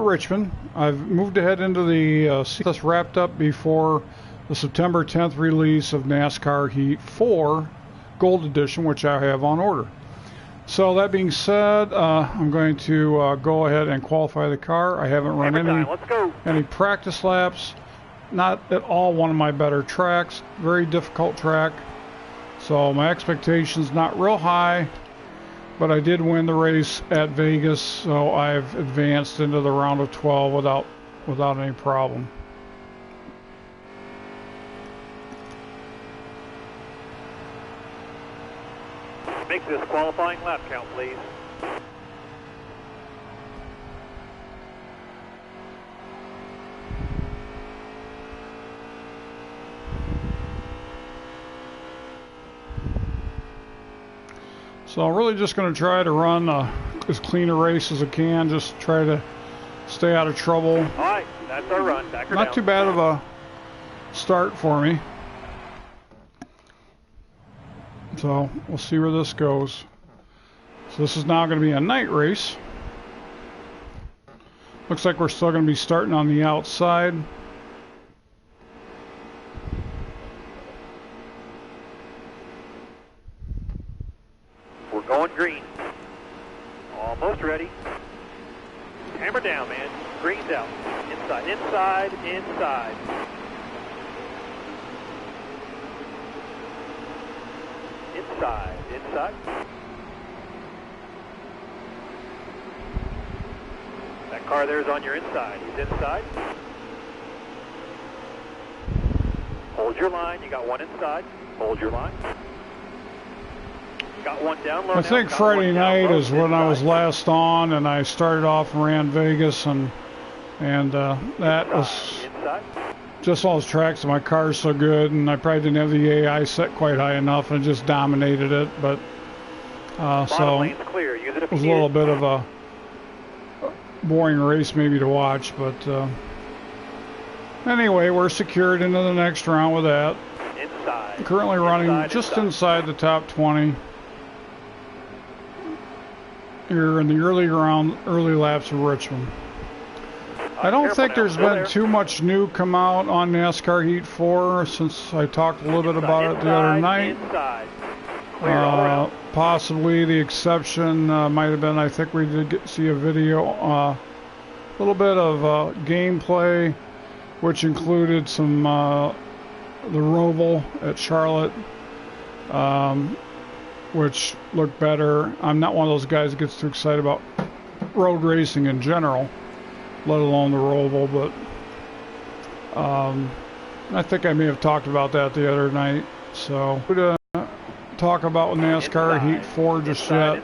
at Richmond. I've moved ahead into the season wrapped up before the September 10th release of NASCAR Heat 4 Gold Edition, which I have on order. So that being said, I'm going to go ahead and qualify the car. I haven't run any practice laps. Not at all one of my better tracks. Very difficult track. So my expectations not real high. But I did win the race at Vegas, so I've advanced into the round of 12 without any problem. Make this qualifying lap count, please. So I'm really just going to try to run as clean a race as I can, just try to stay out of trouble. All right, that's our run. Back her Not down. too bad of a start for me. So we'll see where this goes. So this is now going to be a night race. Looks like we're still going to be starting on the outside. We're going green. Almost ready. Hammer down, man. Green's out. Inside, inside, inside. Inside, inside. That car there's on your inside. He's inside. Hold your line. You got one inside. Hold your line. Got one down low. I think Friday night is when I was last on, and I started off and ran Vegas, and that was just all those tracks. My car's so good, and I probably didn't have the AI set quite high enough, and just dominated it. But so it was a little bit of a boring race maybe to watch. But anyway, we're secured into the next round with that. Currently running just inside the top 20. Here in the early laps of Richmond. I don't think there's been too much new come out on NASCAR Heat 4 since I talked a little bit about it the other night. Possibly the exception might have been, I think we did see a video, a little bit of gameplay, which included some the Roval at Charlotte, which looked better. I'm not one of those guys that gets too excited about road racing in general, let alone the Roval, but I think I may have talked about that the other night. So we're going to talk about NASCAR Heat 4 just yet.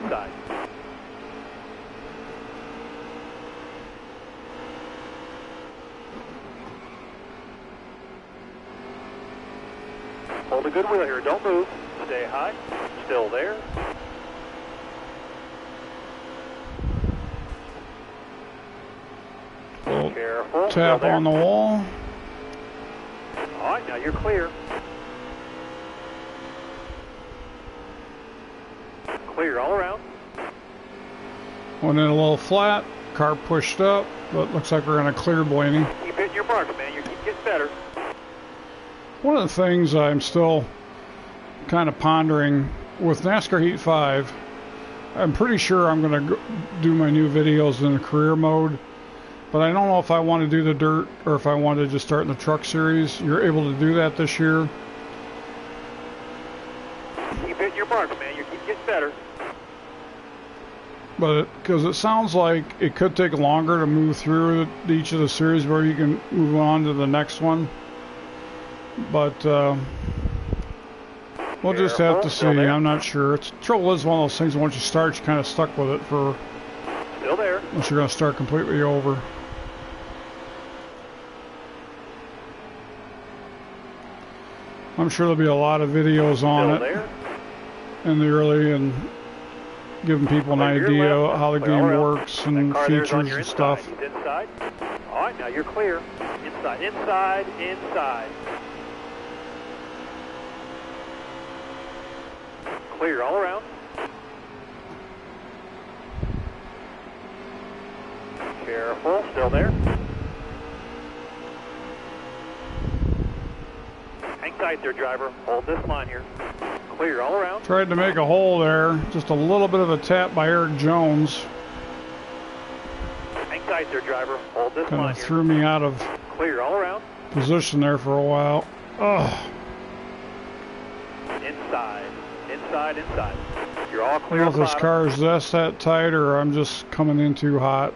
Hold a good wheel here. Don't move. Stay high. Still there. Careful. Tap on the wall. All right, now you're clear. Clear all around. Went in a little flat. Car pushed up, but looks like we're going to clear Blaney. Keep hitting your marks, man. You keep getting better. One of the things I'm still kind of pondering with NASCAR Heat 5, I'm pretty sure I'm going to do my new videos in the career mode, but I don't know if I want to do the dirt or if I want to just start in the truck series. You're able to do that this year. Keep hitting your marks, man. You keep getting better. But because it sounds like it could take longer to move through each of the series where you can move on to the next one. But we'll just have to see. I'm not sure. Trouble is one of those things, once you start, you're kind of stuck with it for still there. Unless you're going to start completely over. I'm sure there'll be a lot of videos on it in the early and giving people an idea how the game works and features and stuff. Inside. All right, now you're clear. Inside, inside, inside. Clear all around. Careful, still there. Hang tight there, driver. Hold this line here. Clear all around. Tried to make a hole there. Just a little bit of a tap by Eric Jones. Hang tight there, driver. Hold this Kind line of here. threw me out of Clear all around. position there for a while. Ugh. Inside. Inside, inside. You're all I clear don't on know the if this bottom. car is that tight or I'm just coming in too hot.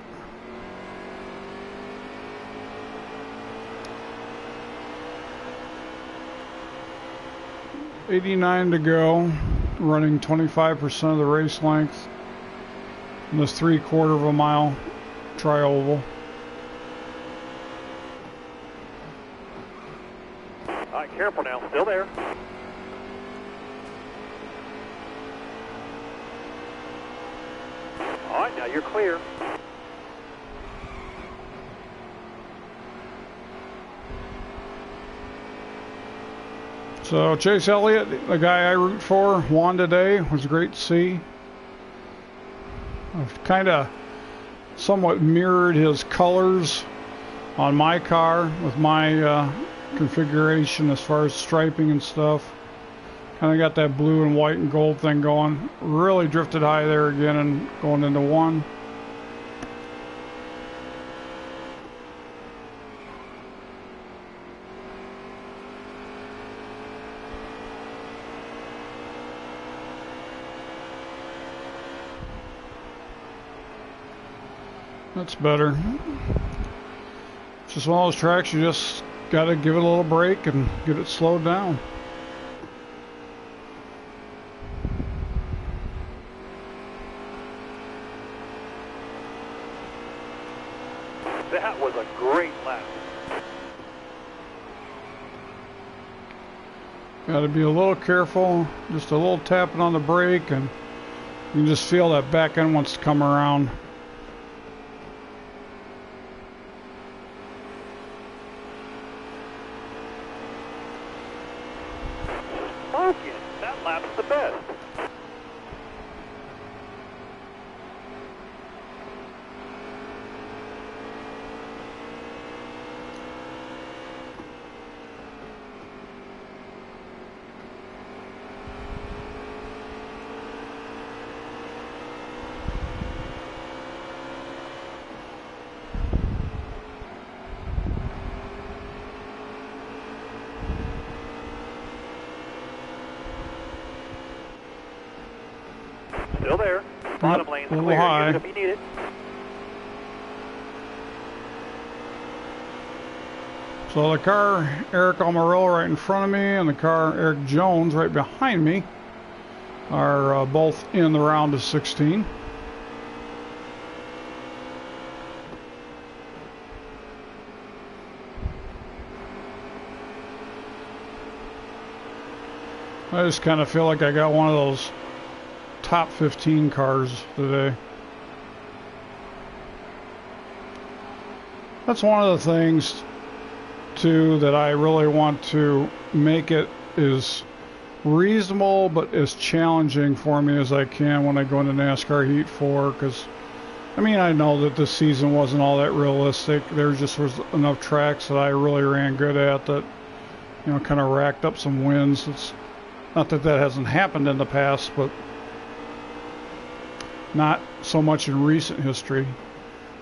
.89 to go, running 25% of the race length in this 3/4 of a mile tri-oval. All right, careful now. Still there. All right, now you're clear. So Chase Elliott, the guy I root for, won today. It was great to see. I've kind of somewhat mirrored his colors on my car with my configuration as far as striping and stuff. Kind of got that blue and white and gold thing going. Really drifted high there again and going into one. That's better. It's just one of those tracks you just got to give it a little break and get it slowed down. That was a great lap. Got to be a little careful, just a little tapping on the brake, and you can just feel that back end wants to come around. Smoking. That lap's the best. Still there. Bottom lane's a little clear. high. Use it if you need it. So the car, Eric Almirola right in front of me, and the car, Eric Jones, right behind me, are both in the round of 16. I just kind of feel like I got one of those top 15 cars today. That's one of the things too that I really want to make it as reasonable but as challenging for me as I can when I go into NASCAR Heat 4, because I mean, I know that this season wasn't all that realistic. There just was enough tracks that I really ran good at that, you know, kind of racked up some wins. It's not that that hasn't happened in the past, but not so much in recent history.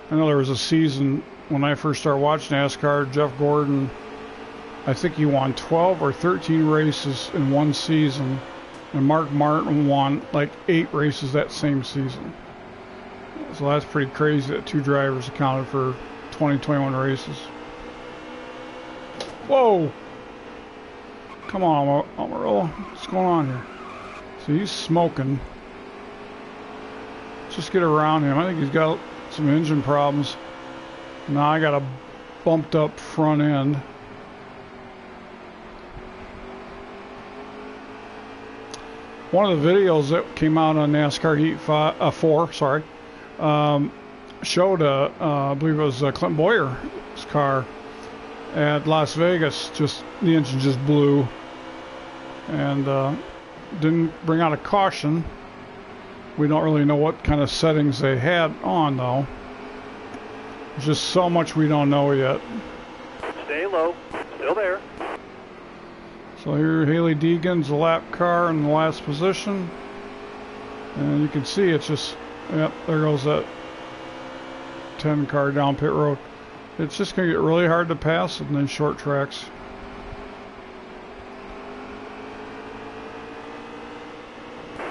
I know there was a season when I first started watching NASCAR, Jeff Gordon, I think he won 12 or 13 races in one season, and Mark Martin won like 8 races that same season. So that's pretty crazy that 2 drivers accounted for 20, 21 races. Whoa! Come on, Almirola. What's going on here? So he's smoking. Let's just get around him. I think he's got some engine problems. Now I got a bumped up front end. One of the videos that came out on NASCAR Heat 4, showed I believe it was Clint Boyer's car at Las Vegas. Just the engine just blew, and didn't bring out a caution. We don't really know what kind of settings they had on though. There's just so much we don't know yet. Stay low. Still there. So here Haley Deegan's a lap car in the last position. And you can see it's just, yep, there goes that 10 car down pit road. It's just going to get really hard to pass and then short tracks.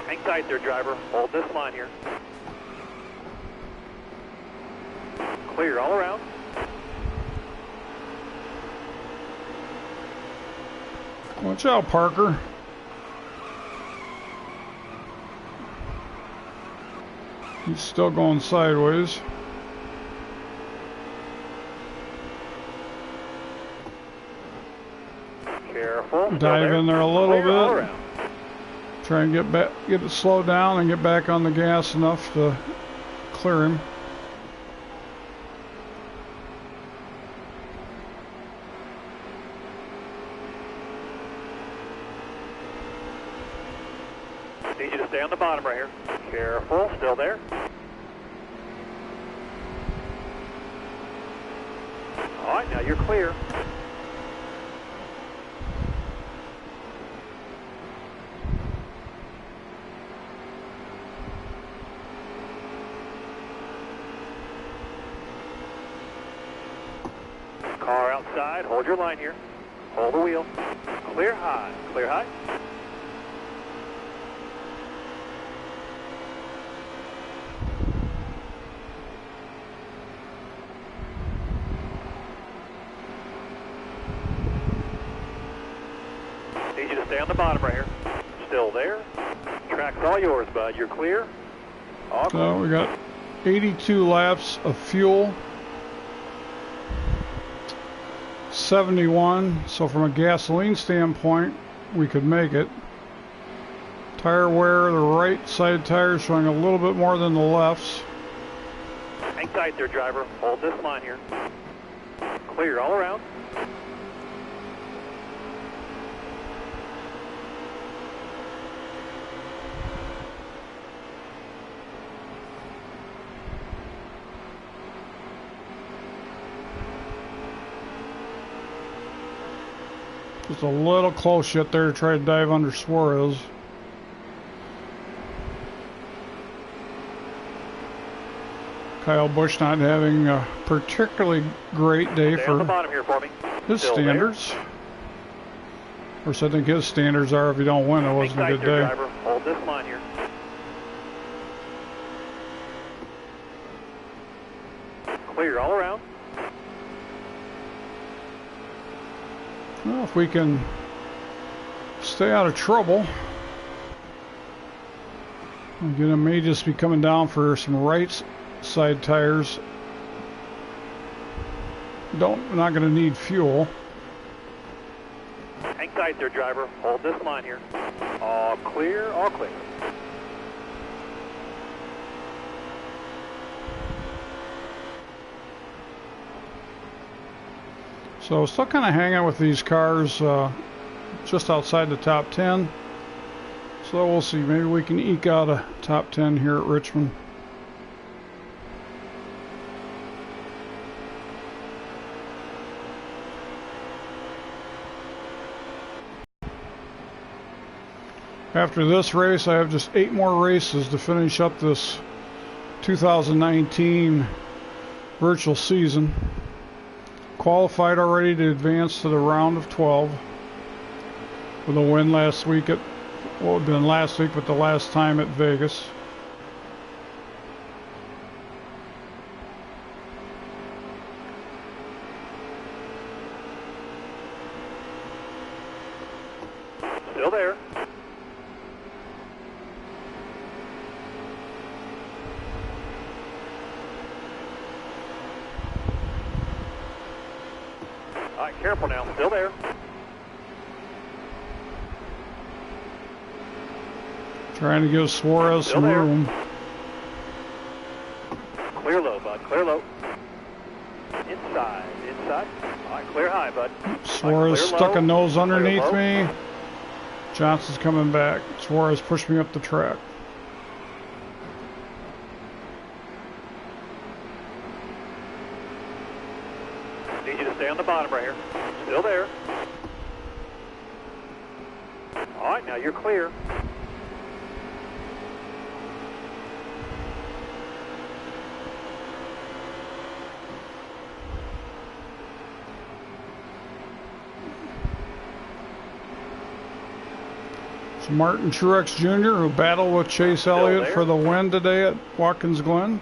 Hang tight there, driver. Hold this line here. Clear all around. Watch out, Parker. He's still going sideways. Careful. Dive in there a little Clear all bit. around. Try and get back, get it slowed down and get back on the gas enough to clear him. Need you to stay on the bottom right here. Careful. Still there. All right, now you're clear. Car outside. Hold your line here. Hold the wheel. Clear high. Clear high. Need you to stay on the bottom right here. Still there. Track's all yours, bud. You're clear. All clear. So we got 82 laps of fuel. 71, so from a gasoline standpoint, we could make it. Tire wear, the right side tire is showing a little bit more than the lefts. Hang tight there, driver. Hold this line here. Clear all around. Just a little close yet there to try to dive under Suarez. Kyle Busch not having a particularly great day Stay on the for bottom here for me. his Still standards. Of course, I think his standards are if you don't win, it Hang wasn't a tight good there, day. driver. Hold this line here. Clear all around. Well, if we can stay out of trouble, again, it may just be coming down for some right side tires. We're not going to need fuel. Hang tight there, driver. Hold this line here. All clear, all clear. So still kind of hanging with these cars just outside the top 10. So we'll see. Maybe we can eke out a top 10 here at Richmond. After this race, I have just 8 more races to finish up this 2019 virtual season. Qualified already to advance to the round of 12 with a win last week at, well, it had been last week, but the last time at Vegas. Still there. All right, careful now. Still there. Trying to give Suarez Still some there. room. Clear low, bud. Clear low. Inside. Inside. All right, clear high, bud. Suarez Clear stuck low. a nose Clear underneath low. me. Johnson's coming back. Suarez pushed me up the track. Need you to stay on the bottom right here. Still there. All right, now you're clear. It's Martin Truex Jr., who battled with Chase Elliott for the win today at Watkins Glen.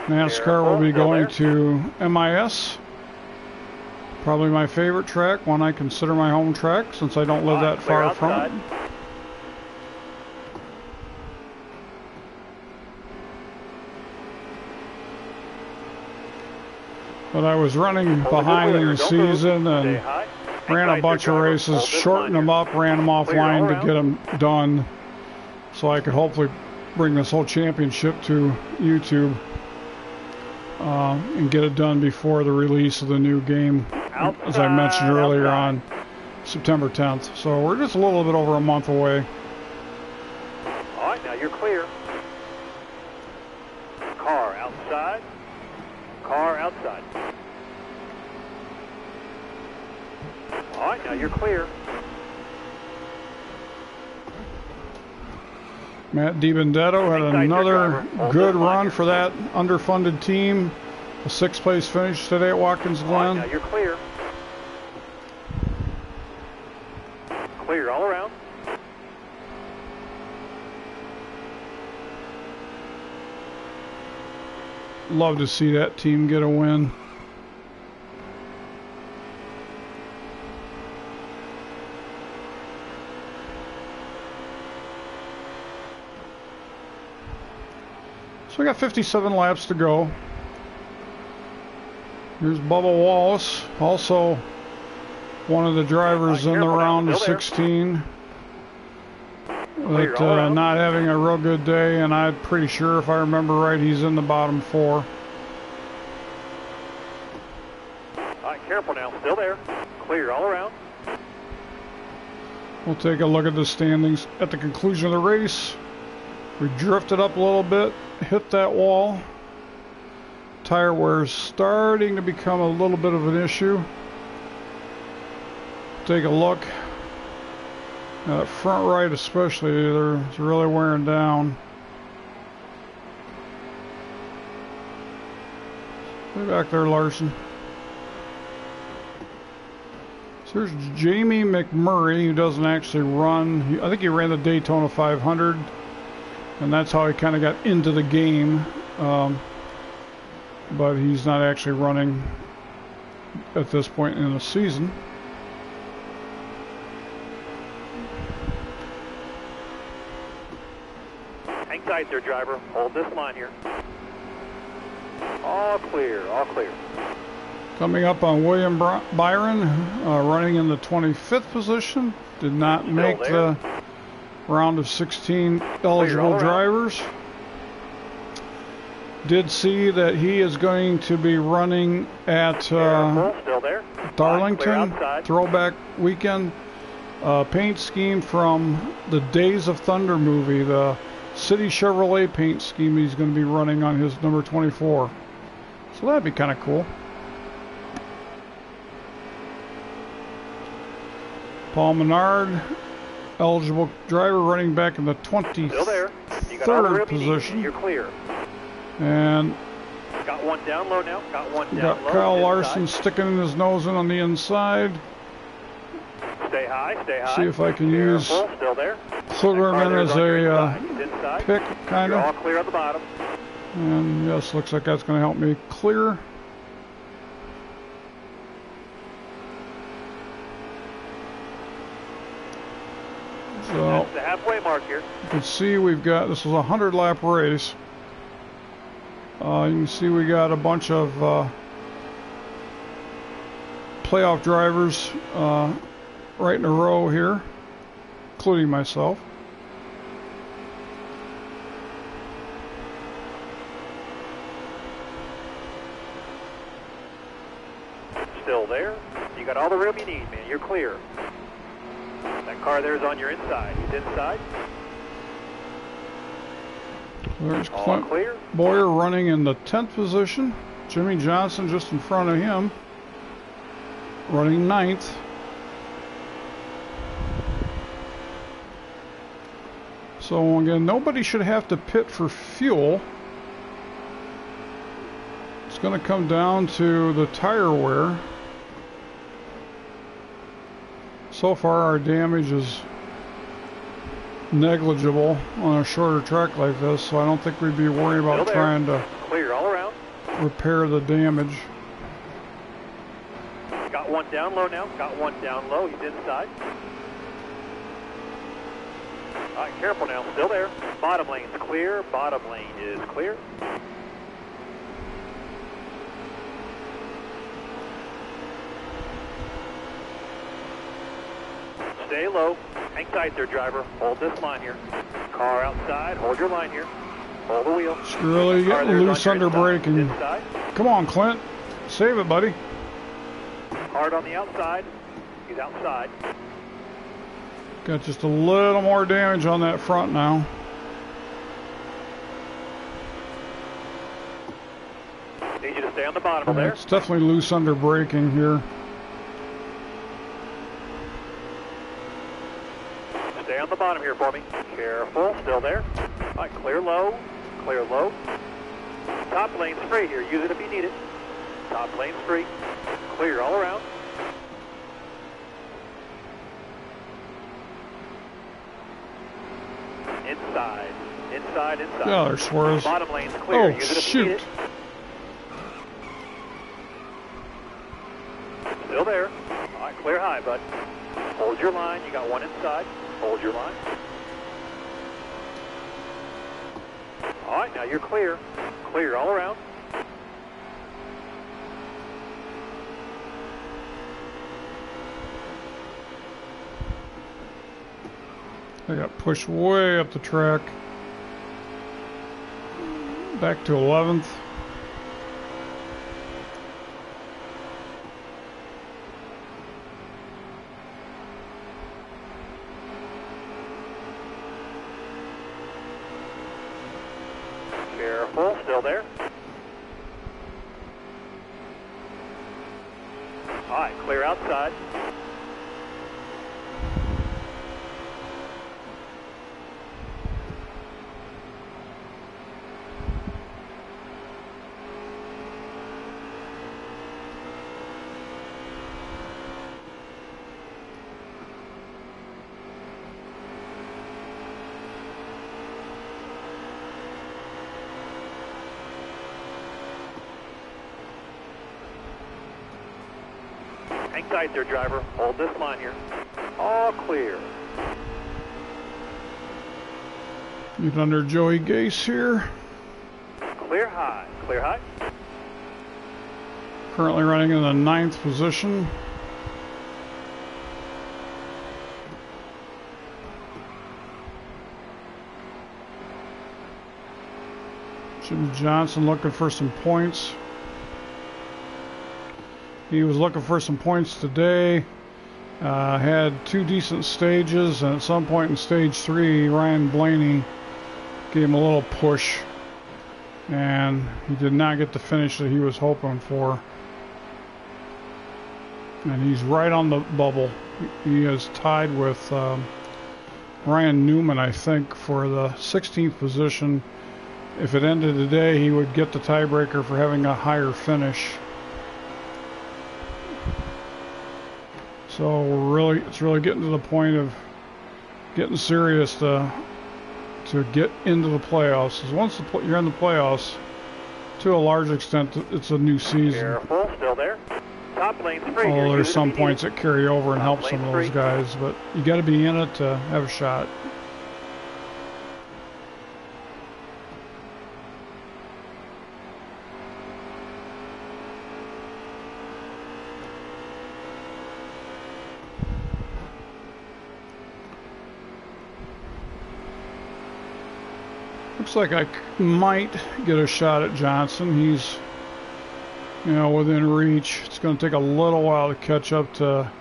NASCAR will be going to MIS. Probably my favorite track, one I consider my home track since I don't live that far from it. But I was running behind in the season and ran a bunch of races, shortened them up, ran them offline to get them done so I could hopefully bring this whole championship to YouTube and get it done before the release of the new game, as I mentioned earlier, on September 10th. So we're just a little bit over a month away. All right, now you're clear. Car outside. Car outside. All right, now you're clear. Matt DiBenedetto had another good run for that underfunded team. A 6th place finish today at Watkins Glen. All right, now you're clear. Clear all around. Love to see that team get a win. So we got 57 laps to go. Here's Bubba Wallace, also one of the drivers in the round of 16. But not having a real good day, and I'm pretty sure, if I remember right, he's in the bottom 4. All right, careful now. Still there. Clear all around. We'll take a look at the standings at the conclusion of the race. We drifted up a little bit, hit that wall. Tire wear is starting to become a little bit of an issue. Take a look. Front right especially, it's really wearing down. Way back there, Larson. So there's Jamie McMurray, who doesn't actually run. I think he ran the Daytona 500, and that's how he kind of got into the game. But he's not actually running at this point in the season. Hang tight there, driver. Hold this line here. All clear, all clear. Coming up on William Byron, running in the 25th position. Did not make the round of 16 eligible drivers. Did see that he is going to be running at Darlington Throwback Weekend. Paint scheme from the Days of Thunder movie, the City Chevrolet paint scheme he's going to be running on his number 24. So that'd be kind of cool. Paul Menard, eligible driver, running back in the 23rd position. You're clear. And got one down low now. Got one down low. Kyle Larson sticking his nose in on the inside. Stay high, stay high. See if I can use Klugerman as a pick, kind of. All clear on the bottom. And yes, looks like that's going to help me clear. So that's the halfway mark here. You can see we've got, this is a 100-lap race. You can see we got a bunch of playoff drivers right in a row here, including myself. Still there. You got all the room you need, man. You're clear. That car there's on your inside. He's inside. There's All Clint clear. Boyer running in the 10th position. Jimmy Johnson just in front of him, running 9th. So again, nobody should have to pit for fuel. It's going to come down to the tire wear. So far our damage is negligible on a shorter track like this, so I don't think we'd be worrying about trying to clear all around. Repair the damage. Got one down low now. Got one down low. He's inside. All right, careful now. Still there. Bottom lane's clear. Bottom lane is clear. Stay low. Hang tight there, driver. Hold this line here. Car outside. Hold your line here. Hold the wheel. It's really getting loose under braking. Come on, Clint. Save it, buddy. Hard on the outside. He's outside. Got just a little more damage on that front now. Need you to stay on the bottom there. It's definitely loose under braking here. Stay on the bottom here for me. Careful. Still there. All right, clear low. Clear low. Top lane's free here. Use it if you need it. Top lane's free. Clear all around. Inside. Inside, inside. Yeah, there's Suarez. Bottom lane's clear. Oh, Use it if you need shoot. it. Still there. All right, clear high, bud. Hold your line. You got one inside. Hold your line. All right, now you're clear. Clear all around. I got pushed way up the track. Back to 11th. Careful, still there. All right, clear outside. Hang tight there, driver. Hold this line here. All clear. Get under Joey Gase here. Clear high. Clear high. Currently running in the 9th position. Jim Johnson looking for some points. He was looking for some points today. Had 2 decent stages, and at some point in stage 3, Ryan Blaney gave him a little push, and he did not get the finish that he was hoping for. And he's right on the bubble. He is tied with Ryan Newman, I think, for the 16th position. If it ended today, he would get the tiebreaker for having a higher finish. So it's really getting to the point of getting serious to get into the playoffs. Because once you're in the playoffs, to a large extent, it's a new season. Careful, still there. Top lane's free. Although there's some points that carry over and help some of those guys, but you got to be in it to have a shot. Looks like I might get a shot at Johnson. He's, within reach. It's going to take a little while to catch up to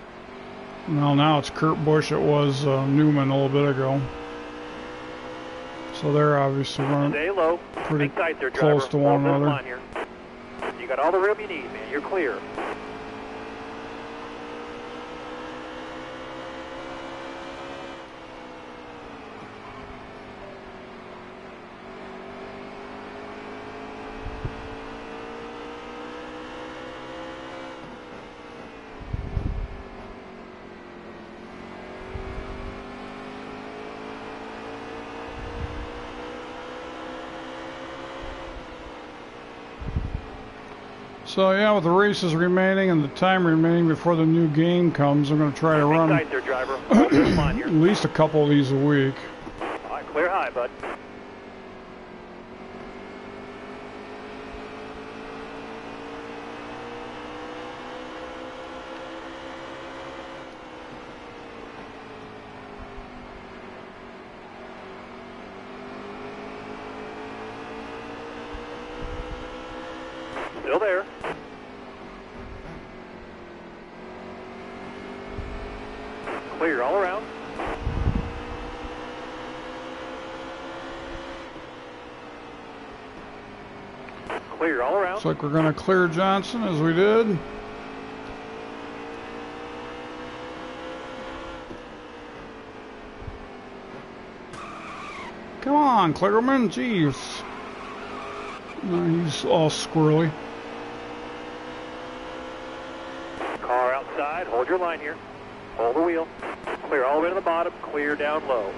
Well, now it's Kurt Busch. It was Newman a little bit ago. So they're obviously running Stay low. pretty Hang tight there, close driver. to one Hold this another. line here. You got all the room you need, man. You're clear. So yeah, with the races remaining and the time remaining before the new game comes, I'm going to try to Hang run tight there, driver. Hold this line here. at least a couple of these a week. All right, clear high, bud. Still there. Clear all around. Clear all around. Looks like we're going to clear Johnson as we did. Come on, Clearman. Jeez. No, he's all squirrely. Car outside. Hold your line here. Hold the wheel. Clear all the way to the bottom. Clear down low.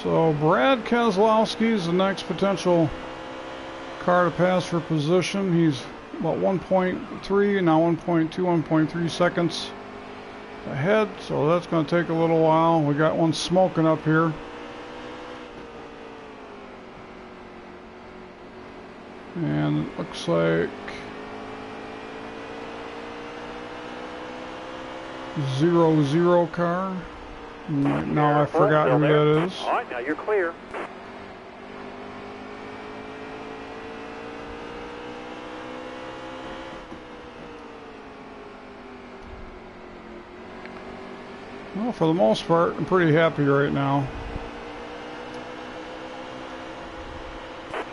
So Brad Keselowski is the next potential car to pass for position. He's about 1.3, now 1.2, 1.3 seconds ahead. So that's going to take a little while. We got one smoking up here. And it looks like 0-0 car. Right now I forgot who that is. All right, now you're clear. Well, for the most part, I'm pretty happy right now.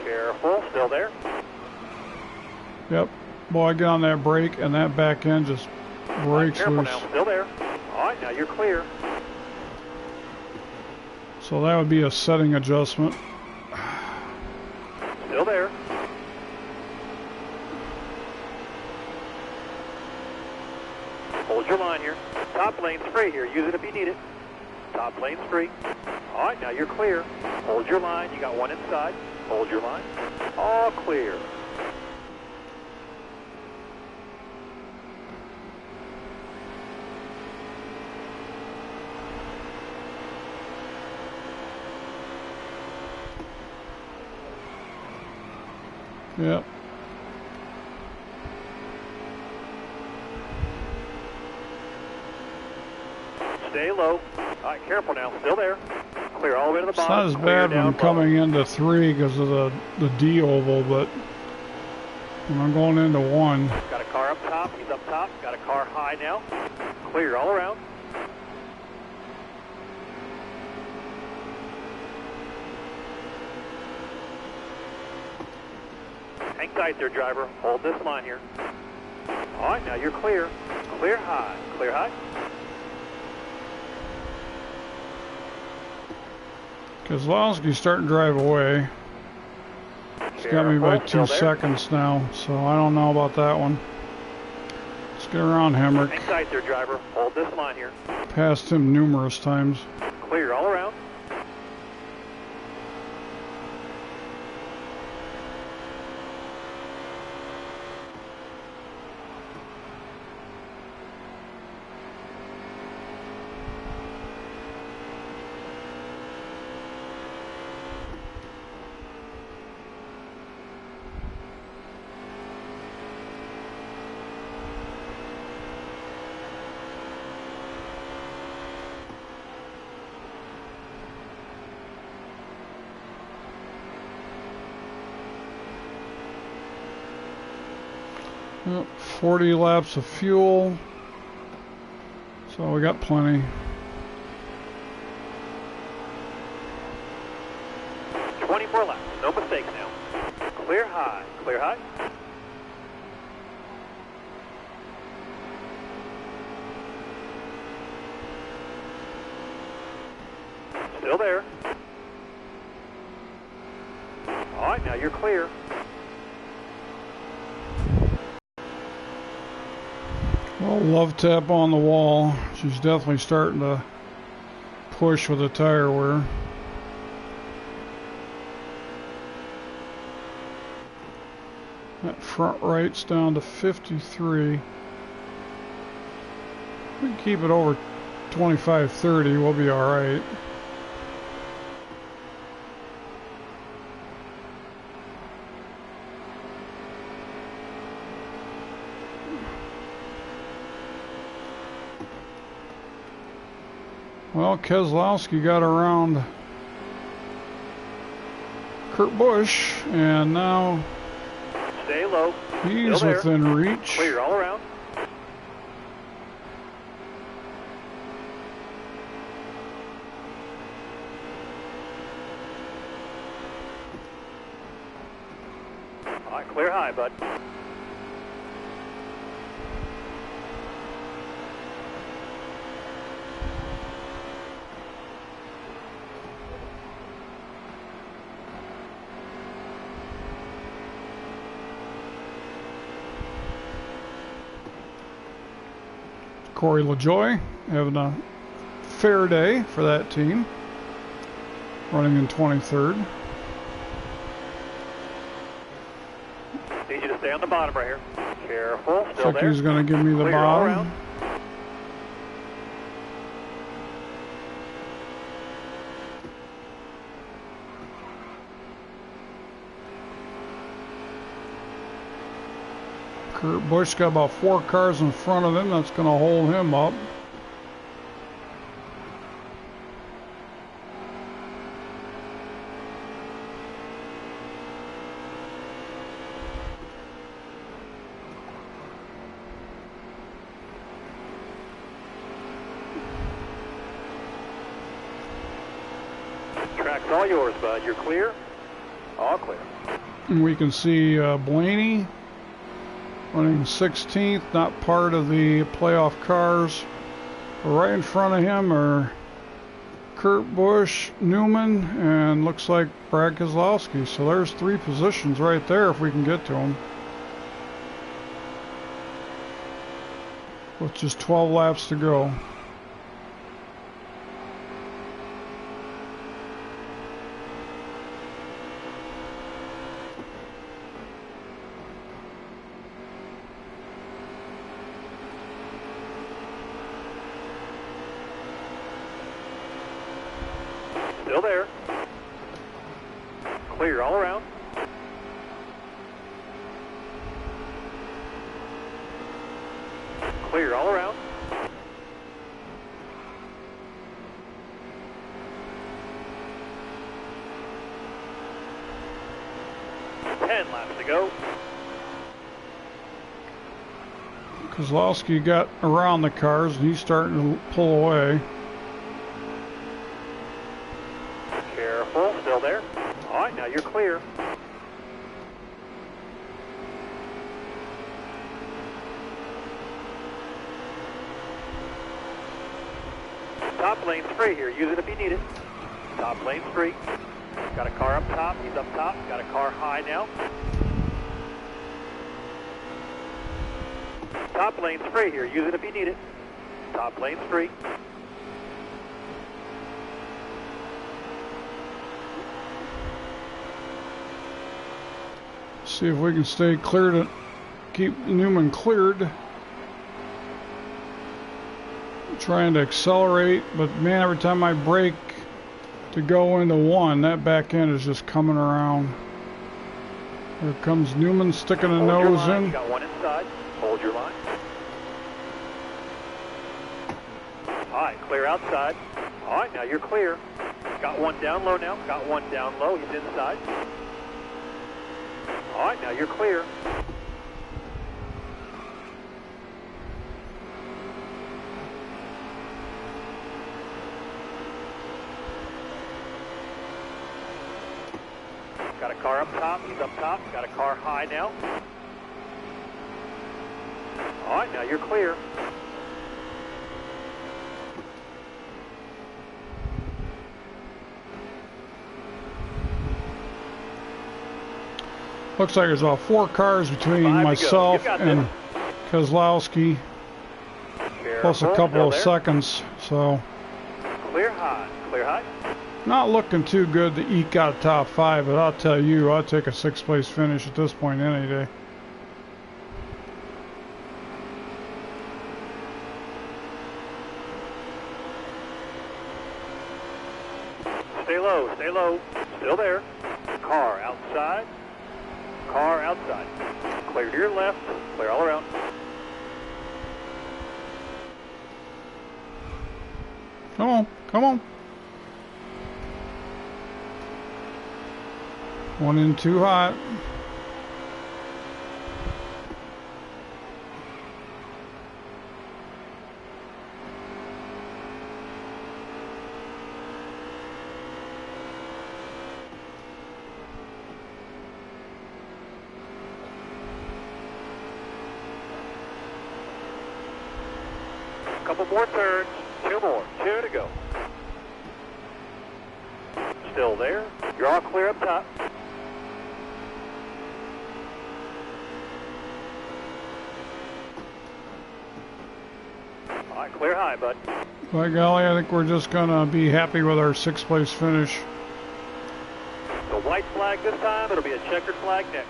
Careful, still there. Yep. Boy, I get on that brake and that back end just breaks Careful loose. now, still there. All right, now you're clear. So that would be a setting adjustment. Still there. Hold your line here. Top lane's free here. Use it if you need it. Top lane's free. All right, now you're clear. Hold your line. You got one inside. Hold your line. All clear. Yep. Stay low. All right, careful now. Still there. Clear all the way to the It's bottom. not as Clear bad when I'm down coming low. into 3 because of the D oval, but when I'm going into 1, Got a car up top. He's up top. Got a car high now. Clear all around. Hang tight there, driver. Hold this line here. All right, now you're clear. Clear high. Clear high. Keselowski's starting to drive away. He's got me by 2 Still there. seconds now, so I don't know about that one. Let's get around Hemrick. Hang tight there, driver. Hold this line here. Passed him numerous times. Clear all around. Yep, 40 laps of fuel. So we got plenty. 24 laps, no mistakes now. Clear high, clear high. Still there. All right, now you're clear. Well, love tap on the wall. She's definitely starting to push with the tire wear. That front right's down to 53. We can keep it over 25-30, we'll be all right. Well, Keselowski got around Kurt Busch, and now stay low. He's within reach. Clear all around. All right, clear high, bud. Corey LaJoie having a fair day for that team, running in 23rd. Need you to stay on the bottom right here. Careful, still Looks like he's going to give me the clear all bottom. around. Kurt Busch got about 4 cars in front of him. That's going to hold him up. Track's all yours, bud. You're clear. All clear. And we can see Blaney running 16th, not part of the playoff cars. Right in front of him are Kurt Busch, Newman, and looks like Brad Keselowski. So there's 3 positions right there if we can get to them. With just 12 laps to go. Still there. Clear all around. Clear all around. Ten laps to go. Keselowski got around the cars and he's starting to pull away. Careful, still there. All right, now you're clear. Top lane's free here. Use it if you need it. Top lane's free. Got a car up top. He's up top. Got a car high now. Top lane's free here. Use it if you need it. Top lane's free. See if we can stay clear to keep Newman cleared. Trying to accelerate, but man, every time I brake to go into 1, that back end is just coming around. Here comes Newman sticking a nose in. You got one inside. Hold your line. All right, clear outside. All right, now you're clear. Got one down low now. Got one down low. He's inside. All right, now you're clear. He's up top. Got a car high now. All right, now you're clear. Looks like there's about 4 cars between myself and Kozlowski, plus a couple of seconds. So clear high, clear high. Not looking too good to eke out top 5, but I'll tell you, I'll take a 6th place finish at this point any day. Stay low, stay low. Still there. Car outside. Car outside. Clear to your left. Clear all around. Come on, come on. One in too hot. Couple more turns. 2 more. 2 to go. Still there. You're all clear up top. All right, clear high, bud. By golly, I think we're just gonna be happy with our 6th place finish. The white flag this time. It'll be a checkered flag next.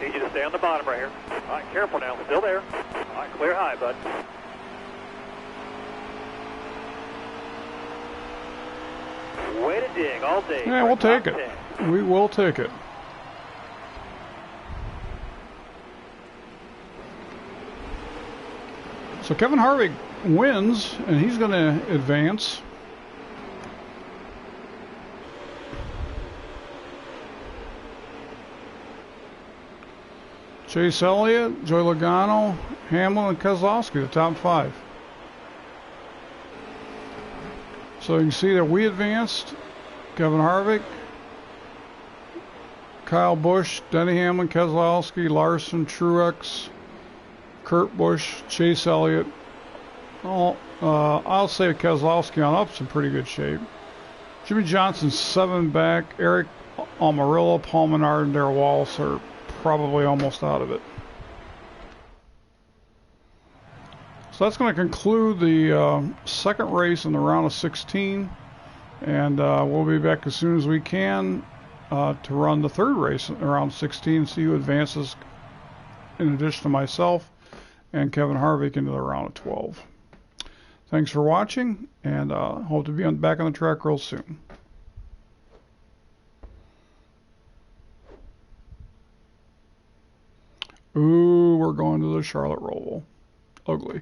Need you to stay on the bottom right here. All right, careful now. Still there. All right, clear high, bud. Way to dig all day. Yeah, we'll take it. We will take it. So Kevin Harvick wins, and he's going to advance. Chase Elliott, Joey Logano, Hamlin, and Kozlowski, the top 5. So you can see that we advanced. Kevin Harvick, Kyle Busch, Denny Hamlin, Kozlowski, Larson, Truex, Kurt Busch, Chase Elliott. I'll say Kezlowski on up some pretty good shape. Jimmy Johnson 7 back. Eric Almirola, Paul Menard, and Darrell Wallace are probably almost out of it. So that's going to conclude the second race in the round of 16. And we'll be back as soon as we can to run the third race in round 16, see who advances in addition to myself and Kevin Harvick into the round of 12. Thanks for watching, and hope to be back on the track real soon. Ooh, we're going to the Charlotte Roval. Ugly.